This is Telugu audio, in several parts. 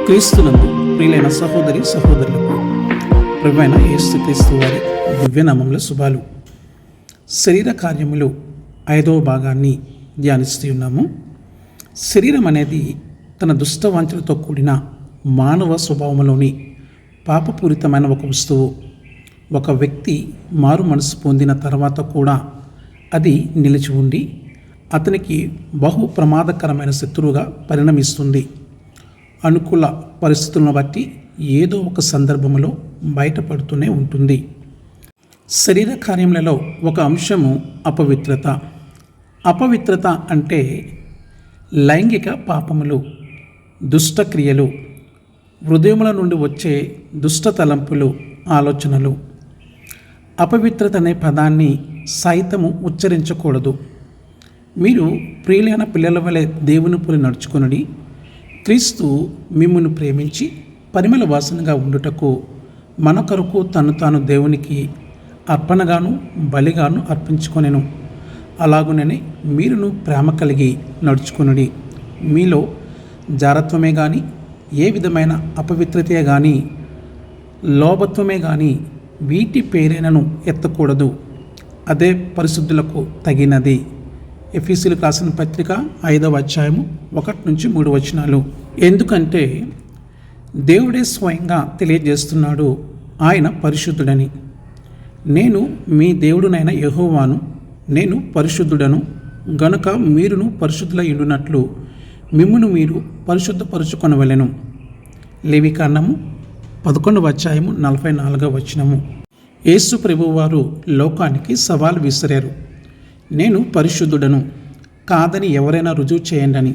క్రీస్తునందు ప్రియులైన సహోదరి సహోదరులకు ప్రభువైన యేసుక్రీస్తు వారి దివ్యనామంలో శుభాలు. శరీర కార్యములు 5వ భాగాన్ని ధ్యానిస్తూ ఉన్నాము. శరీరం అనేది తన దుష్టవాంఛలతో కూడిన మానవ స్వభావంలోని పాపపూరితమైన ఒక వస్తువు. ఒక వ్యక్తి మారు మనసు పొందిన తర్వాత కూడా అది నిలిచి ఉండి అతనికి బహు ప్రమాదకరమైన శత్రువుగా పరిణమిస్తుంది. అనుకూల పరిస్థితులను బట్టి ఏదో ఒక సందర్భంలో బయటపడుతూనే ఉంటుంది. శరీర కార్యములలో ఒక అంశము అపవిత్రత. అపవిత్రత అంటే లైంగిక పాపములు, దుష్టక్రియలు, హృదయముల నుండి వచ్చే దుష్ట తలంపులు, ఆలోచనలు. అపవిత్రత అనే పదాన్ని సైతము ఉచ్చరించకూడదు. మీరు ప్రియులైన పిల్లల వలె దేవుని పోలి నడుచుకొనుడి. క్రీస్తు మిమ్మును ప్రేమించి పరిమళ వాసనగా ఉండుటకు మన కొరకు తను తాను దేవునికి అర్పణగాను బలిగాను అర్పించుకొనెను. అలాగుననే మీరును ప్రేమ కలిగి నడుచుకొనుడి. మీలో జారత్వమే కానీ, ఏ విధమైన అపవిత్రతే కానీ, లోభత్వమే కానీ వీటి పేరైనను ఎత్తకూడదు. అదే పరిశుద్ధులకు తగినది. ఎఫెసీయులకు రాసిన పత్రిక 5వ అధ్యాయము 1-3 వచనాలు. ఎందుకంటే దేవుడే స్వయంగా తెలియజేస్తున్నాడు ఆయన పరిశుద్ధుడని. నేను మీ దేవుడునైన యెహోవాను, నేను పరిశుద్ధుడను గనుక మీరును పరిశుద్ధులై ఉండునట్లు మిమ్మును మీరు పరిశుద్ధపరచుకొనవలెను. లేవికాండము 11వ అధ్యాయము 44వ వచనము. యేసు ప్రభువారు లోకానికి సవాల్ విసిరారు. నేను పరిశుద్ధుడను కాదని ఎవరైనా రుజువు చేయండి.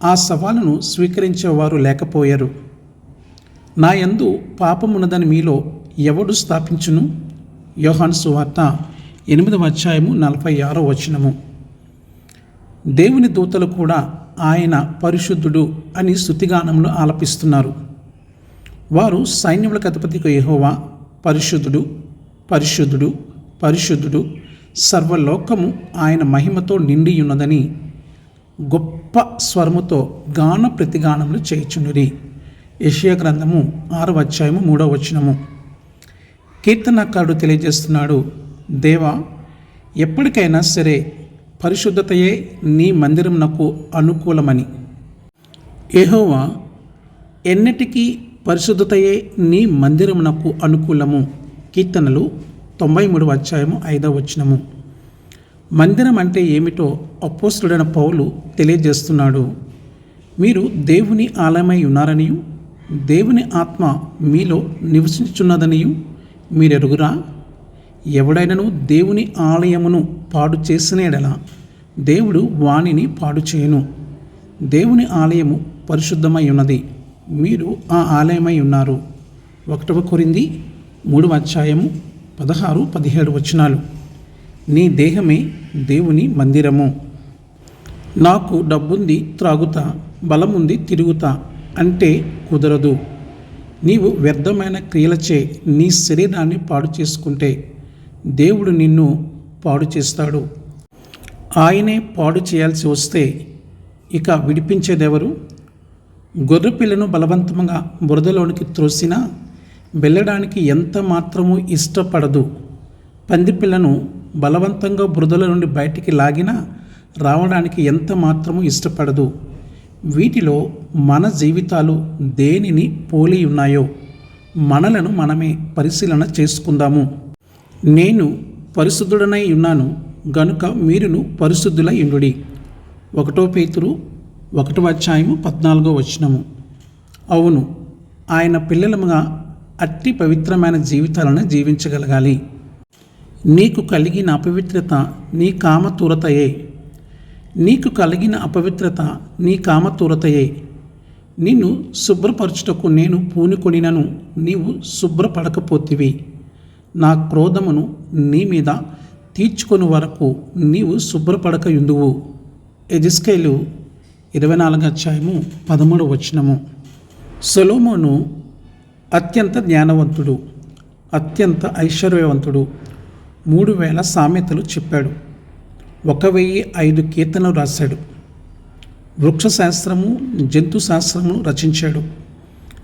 ఆ సవాలును స్వీకరించేవారు లేకపోయారు. నా యందు పాపమున్నదని మీలో ఎవడు స్థాపించును? యోహాను సువార్త 8వ అధ్యాయము 46వ వచనము. దేవుని దూతలు కూడా ఆయన పరిశుద్ధుడు అని స్తుతిగానంలో ఆలపిస్తున్నారు. వారు సైన్యములకు అధిపతికి యెహోవా పరిశుద్ధుడు, పరిశుద్ధుడు, పరిశుద్ధుడు, సర్వలోకము ఆయన మహిమతో నిండి ఉన్నదని గొప్ప స్వరముతో గాన ప్రతిగానములు చేయుచుండిరి. యెషయా గ్రంథము 6వ అధ్యాయము 3వ వచనము. కీర్తనకారుడు తెలియజేస్తున్నాడు, దేవా ఎప్పటికైనా సరే పరిశుద్ధతయే నీ మందిరమునకు అనుకూలమని. యెహోవా ఎన్నటికీ పరిశుద్ధతయే నీ మందిరమునకు అనుకూలము. కీర్తనలు 93వ అధ్యాయము 5వ వచనము. మందిరం అంటే ఏమిటో అపోస్తలుడైన పౌలు తెలియజేస్తున్నాడు. మీరు దేవుని ఆలయమై ఉన్నారనియు దేవుని ఆత్మ మీలో నివసించుచున్నదనియు మీరెరుగురా? ఎవడైనను దేవుని ఆలయమును పాడు చేసిన యెడల దేవుడు వానిని పాడు చేయను. దేవుని ఆలయము పరిశుద్ధమై ఉన్నది, మీరు ఆ ఆలయమై ఉన్నారు. 1 కొరింథీ 3వ అధ్యాయము 16-17 వచనాలు. నీ దేహమే దేవుని మందిరము. నాకు డబ్బుంది త్రాగుతా, బలముంది తిరుగుతా అంటే కుదరదు. నీవు వ్యర్థమైన క్రియలచే నీ శరీరాన్ని పాడు చేసుకుంటే దేవుడు నిన్ను పాడు చేస్తాడు. ఆయనే పాడు చేయాల్సి వస్తే ఇక విడిపించేదెవరు? గొర్రెపిల్లను బలవంతంగా బురదలోనికి త్రోసినా వెళ్ళడానికి ఎంత మాత్రము ఇష్టపడదు. పందిపిల్లను బలవంతంగా బురదల నుండి బయటికి లాగినా రావడానికి ఎంత మాత్రము ఇష్టపడదు. వీటిలో మన జీవితాలు దేనిని పోలి ఉన్నాయో మనలను మనమే పరిశీలన చేసుకుందాము. నేను పరిశుద్ధుడనై ఉన్నాను గనుక మీరును పరిశుద్ధులై ఉండుడి. 1 పేతురు 1వ అధ్యాయము 14వ వచనము. అవును, ఆయన పిల్లలముగా అట్టి పవిత్రమైన జీవితాలను జీవించగలగాలి. నీకు కలిగిన అపవిత్రత నీ కామతూరతయే. నీకు కలిగిన అపవిత్రత నీ కామతూరతయే. నిన్ను శుభ్రపరచుటకు నేను పూనుకొనినను నీవు శుభ్రపడకపోతివి. నా క్రోధమును నీ మీద తీర్చుకొని వరకు నీవు శుభ్రపడకయుందువు. ఎజెస్కేలు 24వ అధ్యాయము 13వ వచనము. సొలొమోను అత్యంత జ్ఞానవంతుడు, అత్యంత ఐశ్వర్యవంతుడు. 3000 సామెతలు చెప్పాడు. 1005 కీర్తనలు రాశాడు. వృక్షశాస్త్రము, జంతు శాస్త్రమును రచించాడు.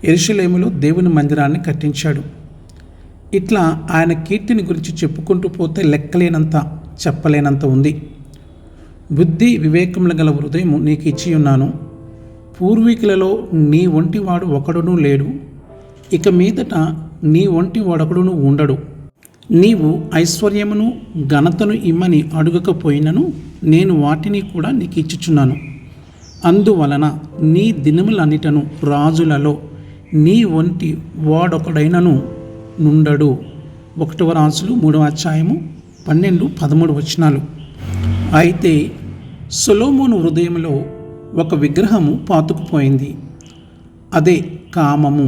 యెరూషలేములో దేవుని మందిరాన్ని కట్టించాడు. ఇట్లా ఆయన కీర్తిని గురించి చెప్పుకుంటూ పోతే లెక్కలేనంత, చెప్పలేనంత ఉంది. బుద్ధి వివేకములు గల హృదయం నీకు ఇచ్చి ఉన్నాను. పూర్వీకులలో నీ వంటి వాడు ఒకడునూ లేడు, ఇక మీదట నీ వంటి వాడొకడును ఉండడు. నీవు ఐశ్వర్యమును ఘనతను ఇమ్మని అడుగకపోయినను నేను వాటిని కూడా నీకు ఇచ్చుచున్నాను. అందువలన నీ దినములన్నిటను రాజులలో నీ వంటి వాడొకడైనను నుండడు. 1 రాజులు 3:12-13 అయితే సొలొమోను హృదయంలో ఒక విగ్రహము పాతుకుపోయింది, అదే కామము.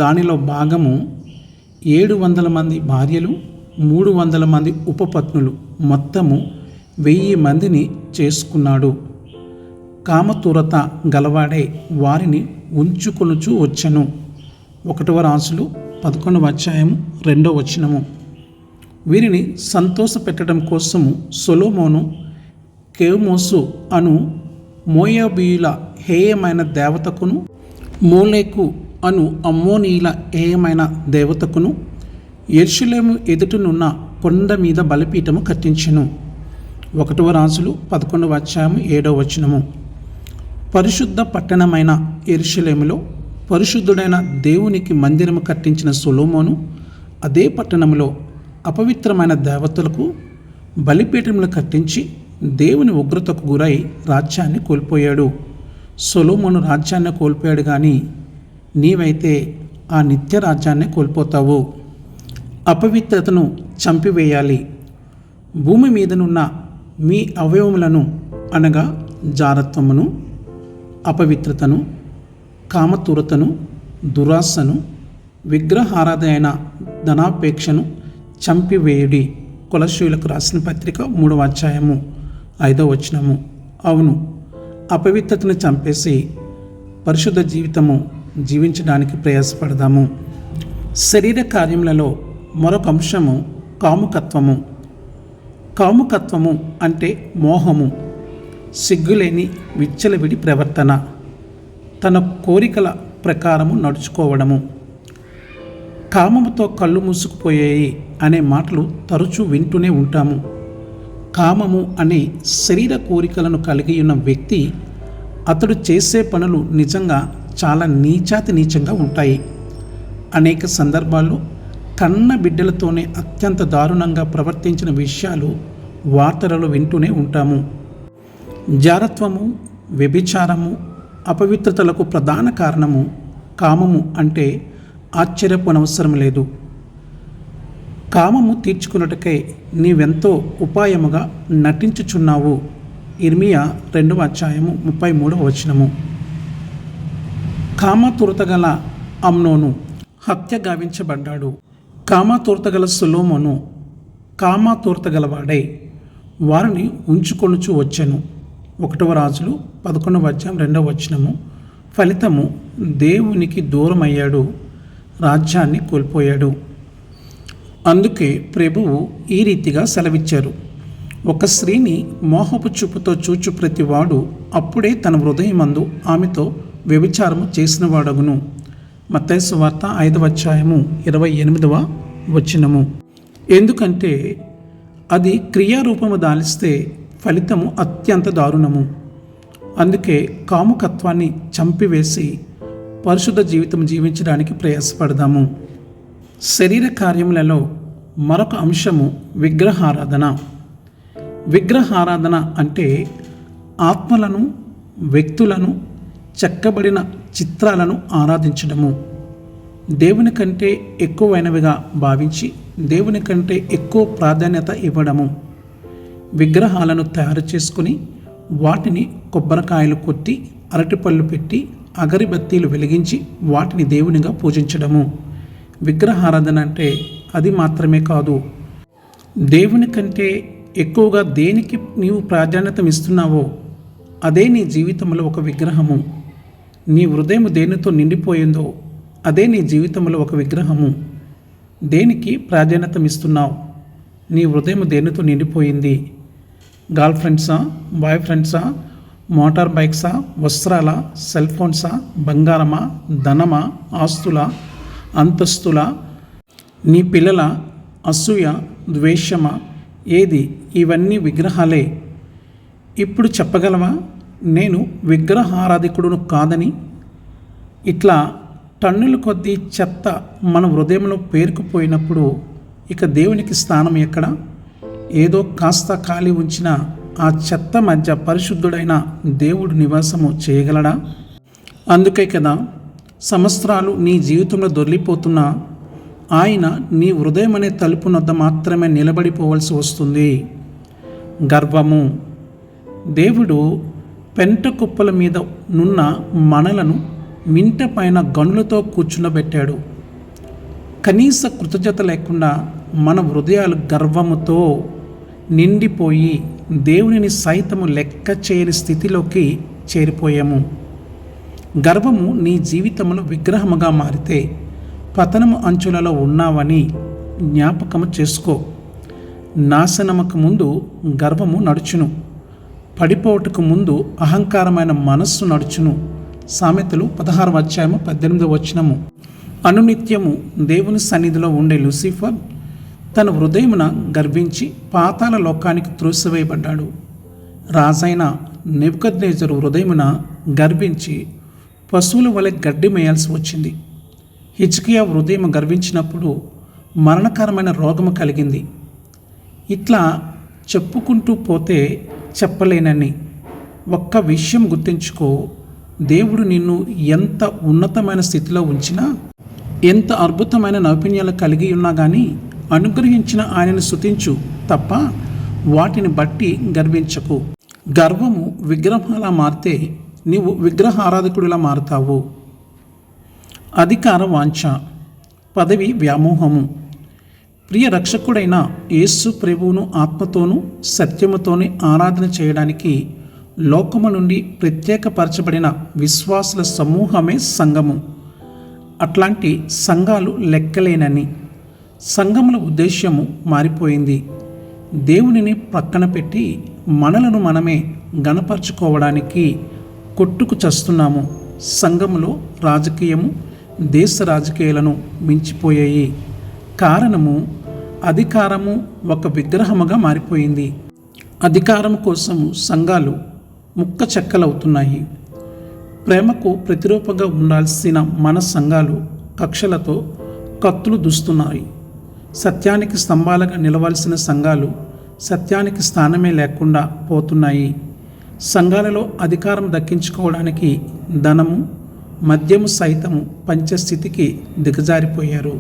దానిలో భాగము 700 మంది భార్యలు, 300 మంది ఉపపత్నులు, మొత్తము 1000 మందిని చేసుకున్నాడు. కామతురత గలవాడే వారిని ఉంచుకొనుచూ వచ్చెను. 1 రాజులు 11:2 వీరిని సంతోషపెట్టడం కోసము సొలొమోను కెమోసు అను మోయాబీయుల హేయమైన దేవతకును, మోలేకు అను అమ్మోనీయుల హేయమైన దేవతకును యెరూషలేము ఎదుటనున్న కొండ మీద బలిపీఠము కట్టించెను. 1 రాజులు 11:7 పరిశుద్ధ పట్టణమైన యెరూషలేములో పరిశుద్ధుడైన దేవునికి మందిరము కట్టించిన సొలొమోను అదే పట్టణంలో అపవిత్రమైన దేవతలకు బలిపీఠములు కట్టించి దేవుని ఉగ్రతకు గురై రాజ్యాన్ని కోల్పోయాడు. సొలొమోను రాజ్యాన్ని కోల్పోయాడు, కానీ నీవైతే ఆ నిత్య రాజ్యాన్ని కోల్పోతావు. అపవిత్రతను చంపివేయాలి. భూమి మీదనున్న మీ అవయవములను అనగా జారత్వమును, అపవిత్రతను, కామతురతను, దురాశను, విగ్రహారాధన ధనాపేక్షను చంపివేయుడి. కొలస్సీయులకు రాసిన పత్రిక 3:5 అవును, అపవిత్రతను చంపేసి పరిశుద్ధ జీవితము జీవించడానికి ప్రయాసపడదాము. శరీర కార్యములలో మరొక అంశము కాముకత్వము. కాముకత్వము అంటే మోహము, సిగ్గులేని విచ్చలవిడి ప్రవర్తన, తన కోరికల ప్రకారము నడుచుకోవడము. కామముతో కళ్ళు మూసుకుపోయాయి అనే మాటలు తరచూ వింటూనే ఉంటాము. కామము అనే శరీర కోరికలను కలిగి ఉన్న వ్యక్తి అతడు చేసే పనులు నిజంగా చాలా నీచాతి నీచంగా ఉంటాయి. అనేక సందర్భాల్లో కన్న బిడ్డలతోనే అత్యంత దారుణంగా ప్రవర్తించిన విషయాలు వార్తలలో వింటూనే ఉంటాము. జారత్వము, వ్యభిచారము, అపవిత్రతలకు ప్రధాన కారణము కామము అంటే ఆశ్చర్యపోనవసరం లేదు. కామము తీర్చుకున్నటకై నీవెంతో ఉపాయముగా నటించుచున్నావు. ఇర్మియా 2:33 కామతురతగల అమ్నోను హత్య గావించబడ్డాడు. కామతురతగల సొలొమోను కామతురతగలవాడై వారిని ఉంచుకొనుచూ వచ్చెను. 1 రాజులు 11:2 ఫలితము దేవునికి దూరమయ్యాడు, రాజ్యాన్ని కోల్పోయాడు. అందుకే ప్రభువు ఈ రీతిగా సెలవిచ్చారు: ఒక స్త్రీని మోహపు చూపుతో చూచు ప్రతివాడు అప్పుడే తన హృదయమందు ఆమెతో వ్యభిచారము చేసినవాడగును. మత్తయి సువార్త 5:28 ఎందుకంటే అది క్రియారూపము దాలిస్తే ఫలితము అత్యంత దారుణము. అందుకే కాముకత్వాన్ని చంపివేసి పరిశుద్ధ జీవితం జీవించడానికి ప్రయాసపడదాము. శరీర కార్యములలో మరొక అంశము విగ్రహారాధన. విగ్రహారాధన అంటే ఆత్మలను, వ్యక్తులను, చెక్కబడిన చిత్రాలను ఆరాధించడము. దేవుని కంటే ఎక్కువైనవిగా భావించి దేవుని కంటే ఎక్కువ ప్రాధాన్యత ఇవ్వడము. విగ్రహాలను తయారు చేసుకుని వాటిని కొబ్బరికాయలు కొట్టి, అరటిపళ్ళు పెట్టి, అగరబత్తీలు వెలిగించి వాటిని దేవునిగా పూజించడము. విగ్రహారాధన అంటే అది మాత్రమే కాదు. దేవుని కంటే ఎక్కువగా దేనికి నీవు ప్రాధాన్యత ఇస్తున్నావో అదే నీ జీవితంలో ఒక విగ్రహము. నీ హృదయం దేనితో నిండిపోయిందో అదే నీ జీవితంలో ఒక విగ్రహము. దేనికి ప్రాధాన్యత ఇస్తున్నావు? నీ హృదయం దేనితో నిండిపోయింది? గర్ల్ ఫ్రెండ్సా, బాయ్ ఫ్రెండ్సా, మోటార్ బైక్సా, వస్త్రాల, సెల్ ఫోన్సా, బంగారమా, ధనమా, ఆస్తుల, అంతస్తుల, నీ పిల్లల అసూయ, ద్వేషమా? ఏది? ఇవన్నీ విగ్రహాలే. ఇప్పుడు చెప్పగలవా నేను విగ్రహారాధికుడును కాదని? ఇట్లా టన్నుల కొద్దీ చెత్త మన హృదయంలో పేరుకుపోయినప్పుడు ఇక దేవునికి స్థానం ఎక్కడ? ఏదో కాస్త ఖాళీ ఉంచిన ఆ చెత్త మధ్య పరిశుద్ధుడైన దేవుడు నివాసము చేయగలడా? అందుకే కదా సంవత్సరాలు నీ జీవితంలో దొర్లిపోతున్నా ఆయన నీ హృదయం అనే తలుపు వద్ద మాత్రమే నిలబడిపోవలసి వస్తుంది. గర్వము. దేవుడు పెంట కుప్పల మీద నున్న మనలను మింట పైన గనులతో కూర్చుండబెట్టాడు. కనీస కృతజ్ఞత లేకుండా మన హృదయాలు గర్వముతో నిండిపోయి దేవునిని సైతము లెక్క చేయని స్థితిలోకి చేరిపోయాము. గర్వము నీ జీవితంలో విగ్రహముగా మారితే పతనము అంచులలో ఉన్నావని జ్ఞాపకము చేసుకో. నాశనముకు ముందు గర్వము నడుచును, పడిపోవటకు ముందు అహంకారమైన మనస్సు నడుచును. సామెతలు 16:18. అనునిత్యము దేవుని సన్నిధిలో ఉండే లూసిఫర్ తన హృదయమున గర్వించి పాతాళ లోకానికి త్రోసివేయబడ్డాడు. రాజైన నెబుకద్నెజరు హృదయమున గర్వించి పశువుల వలె గడ్డి మేయాల్సి వచ్చింది. హిజ్కియా హృదయం గర్వించినప్పుడు మరణకరమైన రోగము కలిగింది. ఇట్లా చెప్పుకుంటూ పోతే చెప్పలేనని. ఒక్క విషయం గుర్తుంచుకో, దేవుడు నిన్ను ఎంత ఉన్నతమైన స్థితిలో ఉంచినా, ఎంత అద్భుతమైన నైపుణ్యాలు కలిగి ఉన్నా కానీ అనుగ్రహించిన ఆయనను స్తుతించు తప్ప వాటిని బట్టి గర్వించకు. గర్వము విగ్రహాలా మారితే నీవు విగ్రహారాధకుడిలా మారుతావు. అధికార వాంఛ, పదవి వ్యామోహము. ప్రియ రక్షకుడైన యేసు ప్రభువును ఆత్మతోనూ సత్యముతోనే ఆరాధన చేయడానికి లోకము నుండి ప్రత్యేకపరచబడిన విశ్వాసుల సమూహమే సంఘము. అట్లాంటి సంఘాలు లెక్కలేనని. సంఘముల ఉద్దేశ్యము మారిపోయింది. దేవునిని ప్రక్కన పెట్టి మనలను మనమే గణపరచుకోవడానికి కొట్టుకు చస్తున్నాము. సంఘములో రాజకీయము దేశ రాజకీయాలను మించిపోయాయి. కారణము అధికారము ఒక విగ్రహముగా మారిపోయింది. అధికారం కోసము సంఘాలు ముక్క చెక్కలవుతున్నాయి. ప్రేమకు ప్రతిరూపంగా ఉండాల్సిన మన సంఘాలు కక్షలతో కత్తులు దూస్తున్నాయి. సత్యానికి స్తంభాలుగా నిలవాల్సిన సంఘాలు సత్యానికి స్థానమే లేకుండా పోతున్నాయి. సంఘాలలో అధికారం దక్కించుకోవడానికి ధనము, మద్యము సైతము పంచే స్థితికి దిగజారిపోయారు.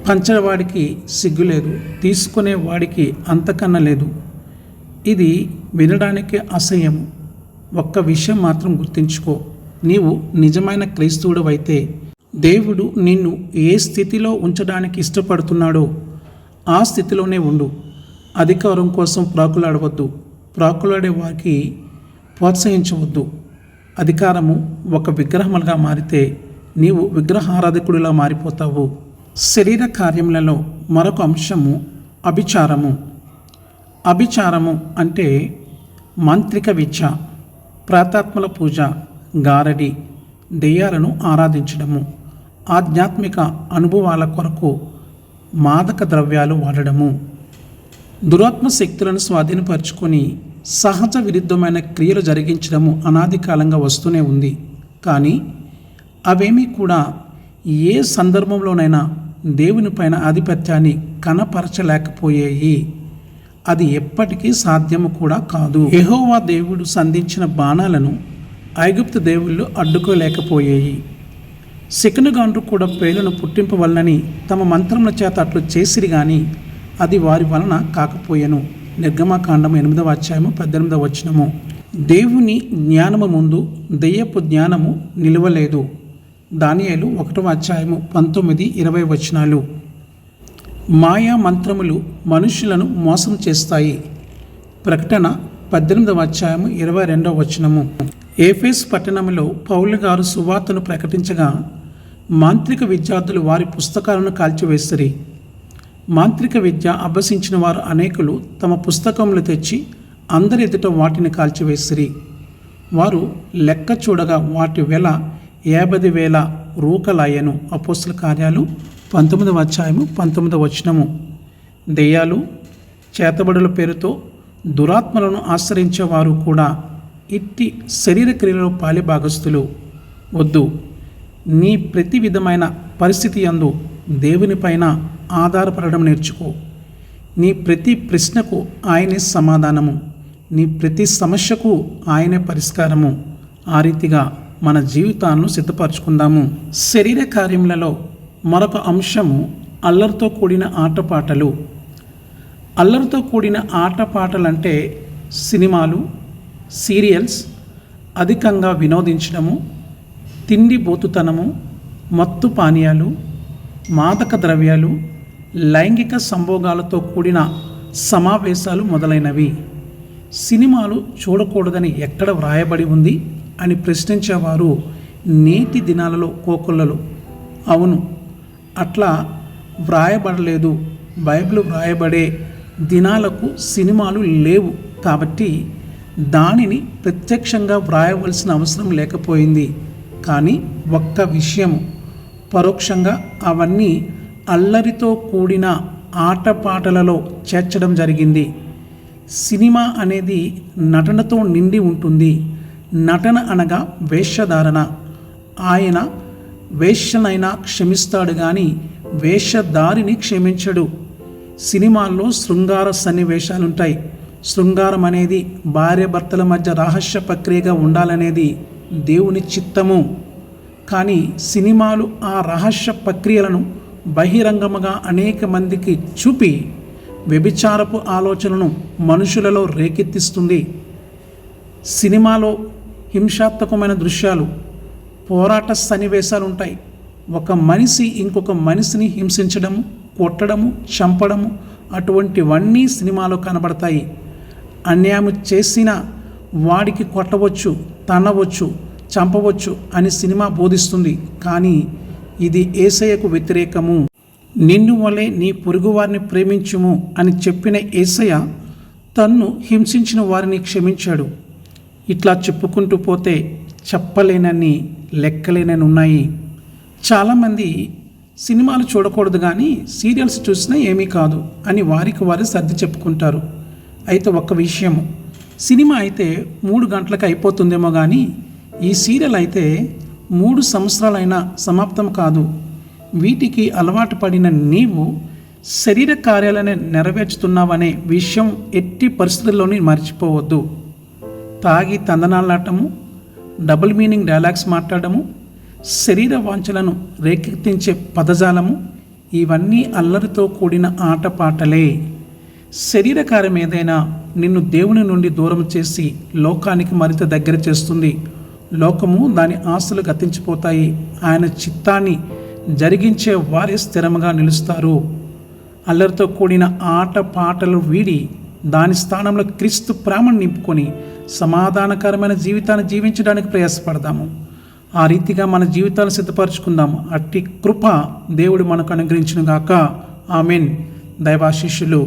పంచవాడికి సిగ్గు లేదు, తీసుకునే వాడికి అంతకన్నా లేదు. ఇది వినడానికి అసహ్యము. ఒక్క విషయం మాత్రం గుర్తుంచుకో, నీవు నిజమైన క్రైస్తవుడవైతే దేవుడు నిన్ను ఏ స్థితిలో ఉంచడానికి ఇష్టపడుతున్నాడో ఆ స్థితిలోనే ఉండు. అధికారం కోసం ప్రాకులాడవద్దు, ప్రాకులాడే వారికి ప్రోత్సహించవద్దు. అధికారము ఒక విగ్రహములుగా మారితే నీవు విగ్రహారాధకుడిలా మారిపోతావు. శరీర కార్యములలో మరొక అంశము అభిచారము. అభిచారము అంటే మాంత్రిక విద్య, ప్రాతాత్మల పూజ, గారడి, దెయ్యాలను ఆరాధించడము, ఆధ్యాత్మిక అనుభవాల కొరకు మాదక ద్రవ్యాలు వాడడము, దురాత్మ శక్తులను స్వాధీనపరుచుకొని సహజ విరుద్ధమైన క్రియలు జరిగించడము అనాది కాలంగా వస్తూనే ఉంది. కానీ అవేమీ కూడా ఏ సందర్భంలోనైనా దేవుని పైన ఆధిపత్యాన్ని కనపరచలేకపోయాయి. అది ఎప్పటికీ సాధ్యము కూడా కాదు. యెహోవా దేవుడు సంధించిన బాణాలను ఐగుప్తు దేవుళ్ళు అడ్డుకోలేకపోయాయి. శకునగాండ్రు కూడా పేలను పుట్టింపవలనని తమ మంత్రముల చేత అట్లు చేసిరి గాని అది వారి వలన కాకపోయెను. నిర్గమకాండం 8:18. దేవుని జ్ఞానము ముందు దెయ్యపు జ్ఞానము నిలవలేదు. దానియేలు 1:19-20. మాయా మంత్రములు మనుషులను మోసం చేస్తాయి. ప్రకటన 18:22. ఏఫెసు పట్టణంలో పౌలు గారు సువార్తను ప్రకటించగా మాంత్రిక విద్యార్థులు వారి పుస్తకాలను కాల్చివేసిరి. మాంత్రిక విద్య అభ్యసించిన వారు అనేకులు తమ పుస్తకములు తెచ్చి అందరి ఎదుట వాటిని కాల్చివేసిరి. వారు లెక్క చూడగా వాటి వెల 50,000 రూకలాయెను. అపోస్తల కార్యాలు 19వ అధ్యాయము 19వ వచనము. దెయ్యాలు, చేతబడుల పేరుతో దురాత్మలను ఆశ్రయించేవారు కూడా ఇట్టి శరీర క్రియలలో పాలిభాగస్తులు. వద్దు. నీ ప్రతి విధమైన పరిస్థితి యందు దేవునిపైన ఆధారపడడం నేర్చుకో. నీ ప్రతి ప్రశ్నకు ఆయనే సమాధానము, నీ ప్రతి సమస్యకు ఆయనే పరిష్కారము. ఆ రీతిగా మన జీవితాలను సిద్ధపరచుకుందాము. శరీర కార్యములలో మరొక అంశము అల్లరితో కూడిన ఆటపాటలు. అల్లరితో కూడిన ఆటపాటలంటే సినిమాలు, సీరియల్స్, అధికంగా వినోదించడము, తిండి బోతుతనము, మత్తు పానీయాలు, మాదక ద్రవ్యాలు, లైంగిక సంభోగాలతో కూడిన సమావేశాలు మొదలైనవి. సినిమాలు చూడకూడదని ఎక్కడ వ్రాయబడి ఉంది అని ప్రశ్నించేవారు నేటి దినాలలో కోకొల్లలు. అవును, అట్లా వ్రాయబడలేదు. బైబిల్ వ్రాయబడే దినాలకు సినిమాలు లేవు కాబట్టి దానిని ప్రత్యక్షంగా వ్రాయవలసిన అవసరం లేకపోయింది. కానీ ఒక్క విషయము, పరోక్షంగా అవన్నీ అల్లరితో కూడిన ఆటపాటలలో చేర్చడం జరిగింది. సినిమా అనేది నటనతో నిండి ఉంటుంది. నటన అనగా వేషధారణ. ఆయన వేశ్యనైనా క్షమిస్తాడు కానీ వేషధారిని క్షమించడు. సినిమాల్లో శృంగార సన్నివేశాలుంటాయి. శృంగారం అనేది భార్యాభర్తల మధ్య రహస్య ప్రక్రియగా ఉండాలనేది దేవుని చిత్తము. కానీ సినిమాలు ఆ రహస్య ప్రక్రియలను బహిరంగముగా అనేక మందికి చూపి వ్యభిచారపు ఆలోచనను మనుషులలో రేకెత్తిస్తుంది. సినిమాలో హింసాత్మకమైన దృశ్యాలు, పోరాట సన్నివేశాలు ఉంటాయి. ఒక మనిషి ఇంకొక మనిషిని హింసించడము, కొట్టడము, చంపడము, అటువంటివన్నీ సినిమాలో కనబడతాయి. అన్యాయం చేసిన వాడికి కొట్టవచ్చు, తన్నవచ్చు, చంపవచ్చు అని సినిమా బోధిస్తుంది. కానీ ఇది యేసయ్యకు వ్యతిరేకము. నిన్ను వలె నీ పొరుగువారిని ప్రేమించుము అని చెప్పిన యేసయ్య తన్ను హింసించిన వారిని క్షమించాడు. ఇట్లా చెప్పుకుంటూ పోతే చెప్పలేనన్ని లెక్కలేనని ఉన్నాయి. చాలామంది సినిమాలు చూడకూడదు కానీ సీరియల్స్ చూసినా ఏమీ కాదు అని వారికి వారు సర్ది చెప్పుకుంటారు. అయితే ఒక్క విషయము, సినిమా అయితే 3 గంటలకు అయిపోతుందేమో కానీ ఈ సీరియల్ అయితే 3 సంవత్సరాలైనా సమాప్తం కాదు. వీటికి అలవాటు పడిన నీవు శరీర కార్యాలనే నెరవేర్చుతున్నావనే విషయం ఎట్టి పరిస్థితుల్లోని మర్చిపోవద్దు. తాగి తందనాలాటము, డబుల్ మీనింగ్ డైలాగ్స్ మాట్లాడము, శరీర వాంఛలను రేకెత్తించే పదజాలము, ఇవన్నీ అల్లరితో కూడిన ఆటపాటలే. శరీర కార్యం ఏదైనా నిన్ను దేవుని నుండి దూరం చేసి లోకానికి మరింత దగ్గర చేస్తుంది. లోకము దాని ఆశలు గతించిపోతాయి. ఆయన చిత్తాన్ని జరిగించే వారే స్థిరంగా నిలుస్తారు. అల్లరితో కూడిన ఆట పాటలు వీడి దాని స్థానంలో క్రీస్తు ప్రేమను నింపుకొని సమాధానకరమైన జీవితాన్ని జీవించడానికి ప్రయాసపడదాము. ఆ రీతిగా మన జీవితాలు సిద్ధపరచుకుందాము. అట్టి కృప దేవుడు మనకు అనుగ్రహించును గాక. ఆమెన్. దైవాశిష్యులు.